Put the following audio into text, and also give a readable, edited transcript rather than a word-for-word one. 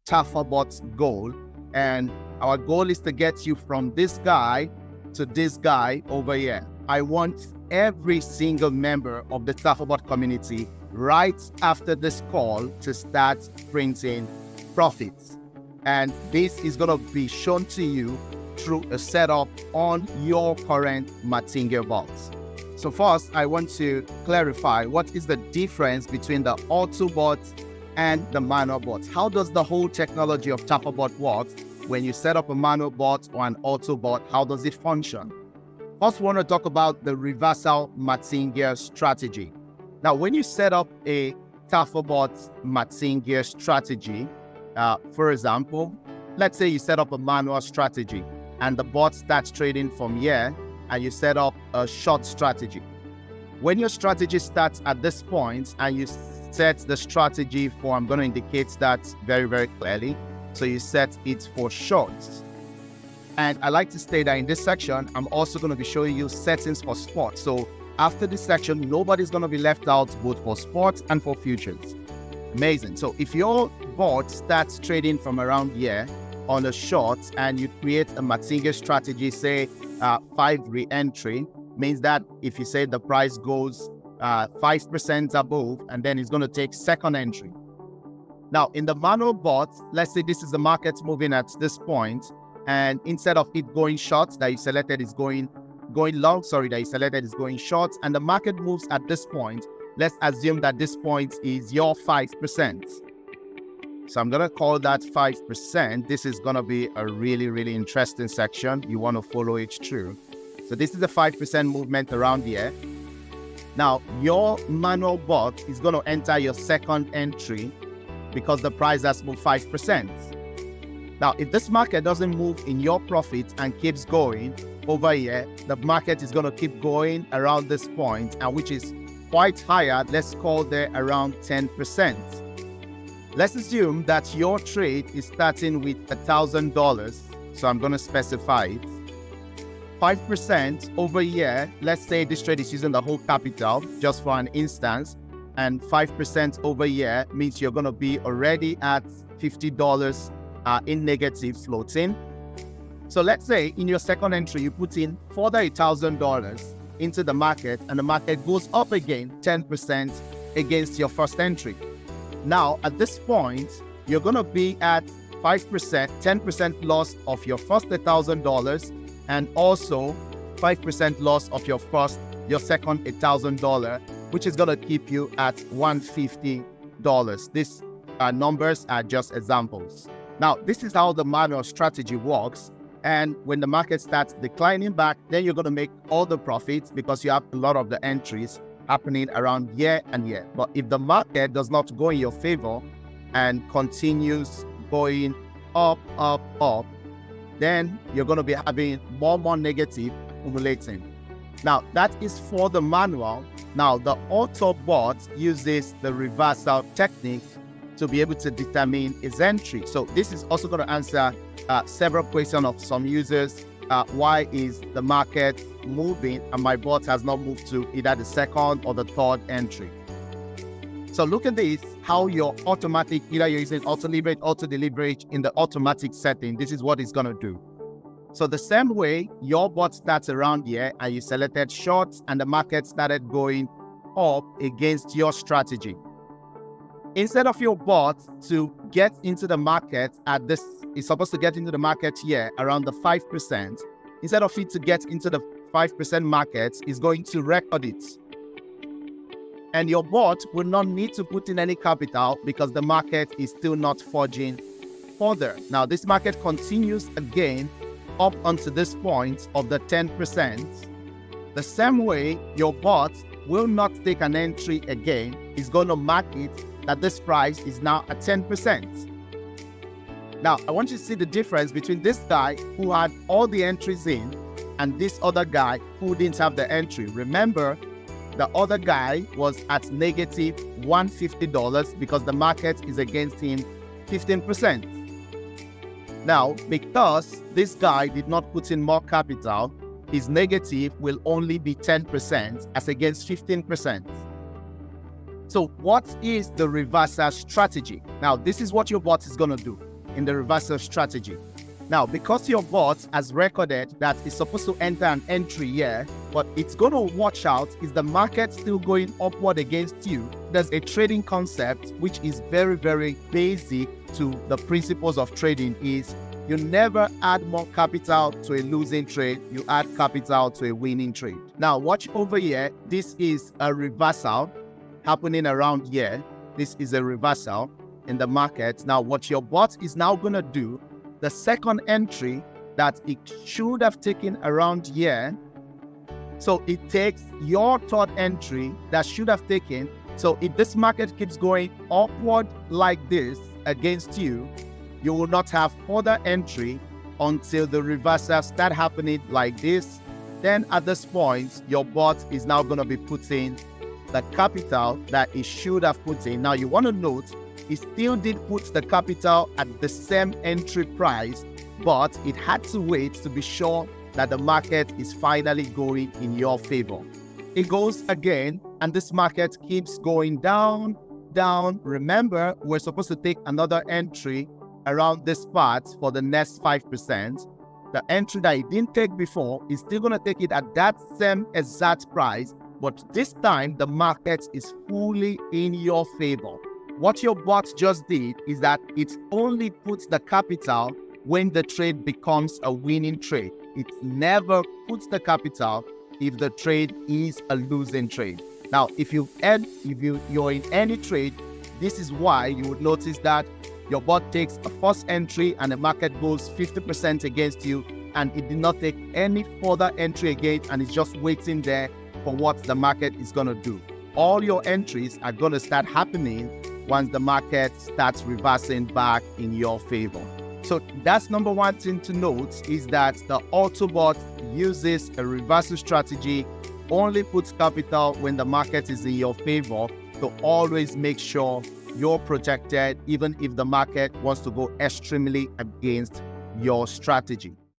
Tafabot's goal. And our goal is to get you from this guy to this guy over here. I want every single member of the Tafabot community right after this call to start printing profits. And this is going to be shown to you through a setup on your current Martingale bot. So first, I want to clarify what is the difference between the auto bot and the manual bot. How does the whole technology of Tafabot work? When you set up a manual bot or an auto bot, how does it function? First, we want to talk about the reversal Martingale strategy. Now, when you set up a Tafabot Martingale strategy, for example, let's say you set up a manual strategy and the bot starts trading from here and you set up a short strategy. When your strategy starts at this point and you set the strategy for, I'm going to indicate that very, very clearly. So you set it for shorts. And I like to state that in this section, I'm also going to be showing you settings for spot. So after this section, nobody's going to be left out both for sports and for futures. Amazing. So if your bot starts trading from around here on a short and you create a Martingale strategy, say 5 re-entry, means that if you say the price goes 5% above, and then it's going to take second entry. Now, in the manual bot, let's say this is the market moving at this point, and instead of it going short that you selected is going long, that you selected is going short, and the market moves at this point, let's assume that this point is your 5%. So I'm going to call that 5%. This is going to be a really, really interesting section. You want to follow it through. So this is the 5% movement around here. Now, your manual bot is going to enter your second entry because the price has moved 5%. Now, if this market doesn't move in your profit and keeps going over here, the market is going to keep going around this point, and which is quite higher. Let's call there around 10%. Let's assume that your trade is starting with $1,000. So I'm going to specify it. 5% over here, let's say this trade is using the whole capital just for an instance, and 5% over here means you're going to be already at $50 in negative floating. So let's say in your second entry, you put in further $1,000 into the market, and the market goes up again 10% against your first entry. Now, at this point, you're going to be at 5%, 10% loss of your first $1,000, and also 5% loss of your second $1,000, which is going to keep you at $150. These numbers are just examples. Now, this is how the manual strategy works. And when the market starts declining back, then you're going to make all the profits because you have a lot of the entries happening around here and here. But if the market does not go in your favor and continues going up, then you're going to be having more negative accumulating. Now, that is for the manual. Now, the auto bot uses the reversal technique to be able to determine its entry. So this is also going to answer several questions of some users. Why is the market moving and my bot has not moved to either the second or the third entry? So look at this, how your automatic, either you're using auto liberate, auto deliberate in the automatic setting. This is what it's going to do. So the same way your bot starts around here and you selected shorts and the market started going up against your strategy. Instead of your bot to get into the market at this, it's supposed to get into the market here around the 5%. Instead of it to get into the 5% market, it's going to record it. And your bot will not need to put in any capital because the market is still not forging further. Now, this market continues again up onto this point of the 10%. The same way, your bot will not take an entry again. It's going to mark it that this price is now at 10%. Now, I want you to see the difference between this guy who had all the entries in and this other guy who didn't have the entry. Remember, the other guy was at negative $150 because the market is against him 15%. Now, because this guy did not put in more capital, his negative will only be 10% as against 15%. So what is the reversal strategy? Now, this is what your bot is going to do. in the reversal strategy. Now, because your bot has recorded that it's supposed to enter an entry here, but it's going to watch out, is the market still going upward against you? There's a trading concept which is very, very basic to the principles of trading is you never add more capital to a losing trade, you add capital to a winning trade. Now, watch over here. This is a reversal happening around here. This is a reversal in the market. Now, what your bot is now going to do, the second entry that it should have taken around here, so it takes your third entry that should have taken. So if this market keeps going upward like this against you, you will not have further entry until the reversal start happening like this. Then at this point, your bot is now going to be putting the capital that it should have put in. Now you want to note, it still did put the capital at the same entry price, but it had to wait to be sure that the market is finally going in your favor. It goes again, and this market keeps going down, down. Remember, we're supposed to take another entry around this part for the next 5%. The entry that it didn't take before is still going to take it at that same exact price, but this time the market is fully in your favor. What your bot just did is that it only puts the capital when the trade becomes a winning trade. It never puts the capital if the trade is a losing trade. Now, if you're in any trade, this is why you would notice that your bot takes a first entry and the market goes 50% against you, and it did not take any further entry again, and it's just waiting there for what the market is going to do. All your entries are going to start happening once the market starts reversing back in your favor. So that's number one thing to note, is that the Autobot uses a reversal strategy, only puts capital when the market is in your favor, to always make sure you're protected even if the market wants to go extremely against your strategy.